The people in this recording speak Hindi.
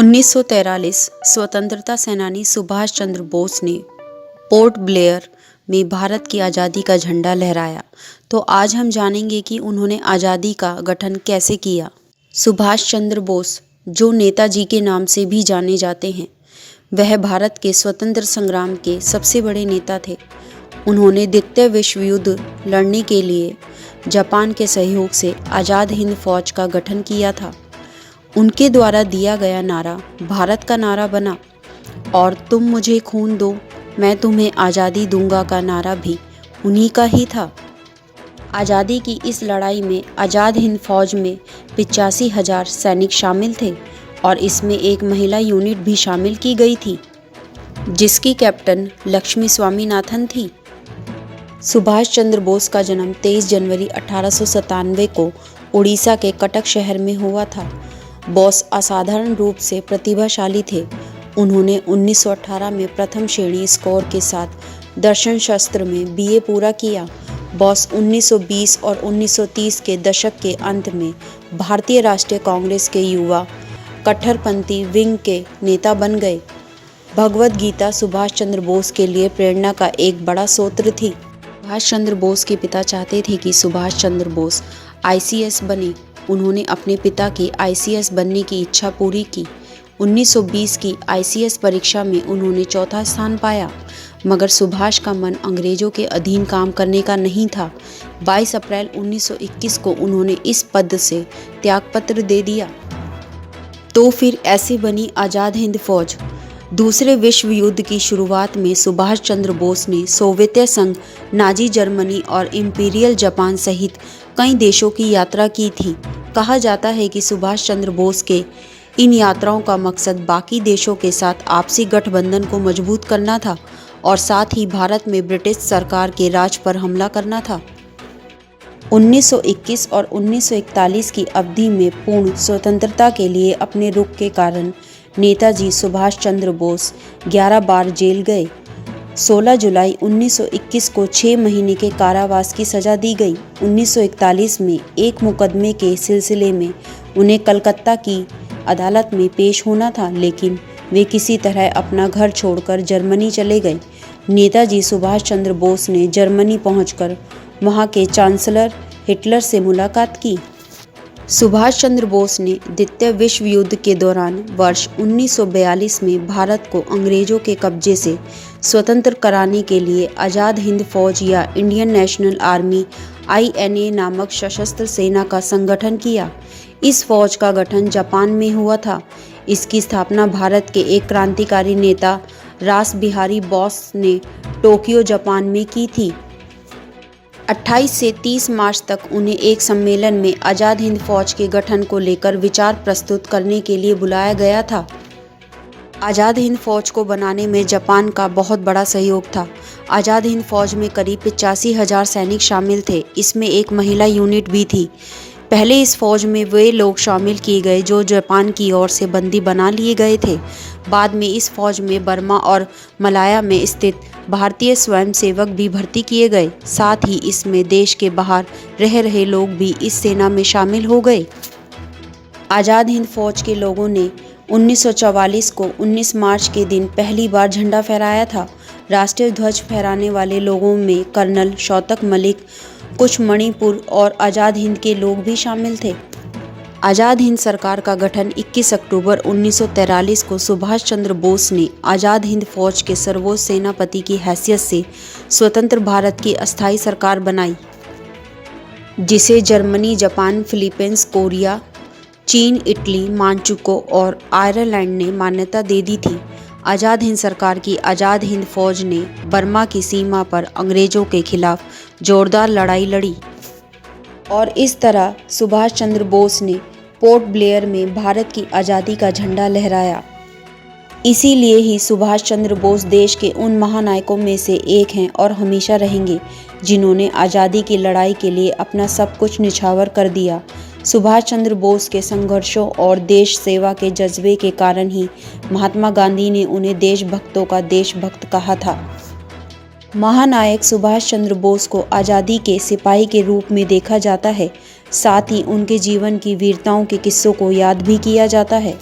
1943 स्वतंत्रता सेनानी सुभाष चंद्र बोस ने पोर्ट ब्लेयर में भारत की आज़ादी का झंडा लहराया। तो आज हम जानेंगे कि उन्होंने आज़ादी का गठन कैसे किया। सुभाष चंद्र बोस, जो नेताजी के नाम से भी जाने जाते हैं, वह भारत के स्वतंत्र संग्राम के सबसे बड़े नेता थे। उन्होंने द्वितीय विश्व युद्ध लड़ने के लिए जापान के सहयोग से आज़ाद हिंद फौज का गठन किया था। उनके द्वारा दिया गया नारा भारत का नारा बना और तुम मुझे खून दो मैं तुम्हें आज़ादी दूंगा का नारा भी उन्हीं का ही था। आज़ादी की इस लड़ाई में आज़ाद हिंद फौज में 85,000 सैनिक शामिल थे और इसमें एक महिला यूनिट भी शामिल की गई थी, जिसकी कैप्टन लक्ष्मी स्वामीनाथन थी। सुभाष चंद्र बोस का जन्म 23 जनवरी 1897 को उड़ीसा के कटक शहर में हुआ था। बोस असाधारण रूप से प्रतिभाशाली थे। उन्होंने 1918 में प्रथम श्रेणी स्कोर के साथ दर्शन शास्त्र में बीए पूरा किया। बोस 1920 और 1930 के दशक के अंत में भारतीय राष्ट्रीय कांग्रेस के युवा कट्टरपंथी विंग के नेता बन गए। भगवद गीता सुभाष चंद्र बोस के लिए प्रेरणा का एक बड़ा स्रोत थी। सुभाष चंद्र बोस के पिता चाहते थे कि सुभाष चंद्र बोस आईसीएस बने। उन्होंने अपने पिता की आईसीएस बनने की इच्छा पूरी की। 1920 की आईसीएस परीक्षा में उन्होंने चौथा स्थान पाया, मगर सुभाष का मन अंग्रेजों के अधीन काम करने का नहीं था। 22 अप्रैल 1921 को उन्होंने इस पद से त्यागपत्र दे दिया। तो फिर ऐसे बनी आज़ाद हिंद फौज। दूसरे विश्व युद्ध की शुरुआत में सुभाष चंद्र बोस ने सोवियत संघ, नाजी जर्मनी और इंपीरियल जापान सहित कई देशों की यात्रा की थी। कहा जाता है कि सुभाष चंद्र बोस के इन यात्राओं का मकसद बाकी देशों के साथ आपसी गठबंधन को मजबूत करना था और साथ ही भारत में ब्रिटिश सरकार के राज पर हमला करना था। 1921 और 1941 की अवधि में पूर्ण स्वतंत्रता के लिए अपने रुख के कारण नेताजी सुभाष चंद्र बोस 11 बार जेल गए। 16 जुलाई 1921 को 6 महीने के कारावास की सजा दी गई। 1941 में एक मुकदमे के सिलसिले में उन्हें कलकत्ता की अदालत में पेश होना था, लेकिन वे किसी तरह अपना घर छोड़कर जर्मनी चले गए। नेताजी सुभाष चंद्र बोस ने जर्मनी पहुंचकर वहां के चांसलर हिटलर से मुलाकात की। सुभाष चंद्र बोस ने द्वितीय विश्व युद्ध के दौरान वर्ष 1942 में भारत को अंग्रेजों के कब्जे से स्वतंत्र कराने के लिए आज़ाद हिंद फौज या इंडियन नेशनल आर्मी INA नामक सशस्त्र सेना का संगठन किया। इस फौज का गठन जापान में हुआ था। इसकी स्थापना भारत के एक क्रांतिकारी नेता रास बिहारी बोस ने टोक्यो, जापान में की थी। 28 से 30 मार्च तक उन्हें एक सम्मेलन में आज़ाद हिंद फौज के गठन को लेकर विचार प्रस्तुत करने के लिए बुलाया गया था। आज़ाद हिंद फौज को बनाने में जापान का बहुत बड़ा सहयोग था। आज़ाद हिंद फौज में करीब 85,000 सैनिक शामिल थे। इसमें एक महिला यूनिट भी थी। पहले इस फौज में वे लोग शामिल किए गए जो जापान की ओर से बंदी बना लिए गए थे। बाद में इस फौज में बर्मा और मलाया में स्थित भारतीय स्वयंसेवक भी भर्ती किए गए। साथ ही इसमें देश के बाहर रह रहे लोग भी इस सेना में शामिल हो गए। आज़ाद हिंद फौज के लोगों ने 1944 को 19 मार्च के दिन पहली बार झंडा फहराया था। राष्ट्रीय ध्वज फहराने वाले लोगों में कर्नल शौकत मलिक, कुछ मणिपुर और आज़ाद हिंद के लोग भी शामिल थे। आज़ाद हिंद सरकार का गठन 21 अक्टूबर 1943 को सुभाष चंद्र बोस ने आज़ाद हिंद फौज के सर्वोच्च सेनापति की हैसियत से स्वतंत्र भारत की अस्थायी सरकार बनाई, जिसे जर्मनी, जापान, फिलीपींस, कोरिया, चीन, इटली, मांचुको और आयरलैंड ने मान्यता दे दी थी। आज़ाद हिंद सरकार की आज़ाद हिंद फौज ने बर्मा की सीमा पर अंग्रेजों के खिलाफ जोरदार लड़ाई लड़ी और इस तरह सुभाष चंद्र बोस ने पोर्ट ब्लेयर में भारत की आज़ादी का झंडा लहराया। इसीलिए ही सुभाष चंद्र बोस देश के उन महानायकों में से एक हैं और हमेशा रहेंगे, जिन्होंने आज़ादी की लड़ाई के लिए अपना सब कुछ निछावर कर दिया। सुभाष चंद्र बोस के संघर्षों और देश सेवा के जज्बे के कारण ही महात्मा गांधी ने उन्हें देशभक्तों का देशभक्त कहा था। महानायक सुभाष चंद्र बोस को आज़ादी के सिपाही के रूप में देखा जाता है। साथ ही उनके जीवन की वीरताओं के किस्सों को याद भी किया जाता है।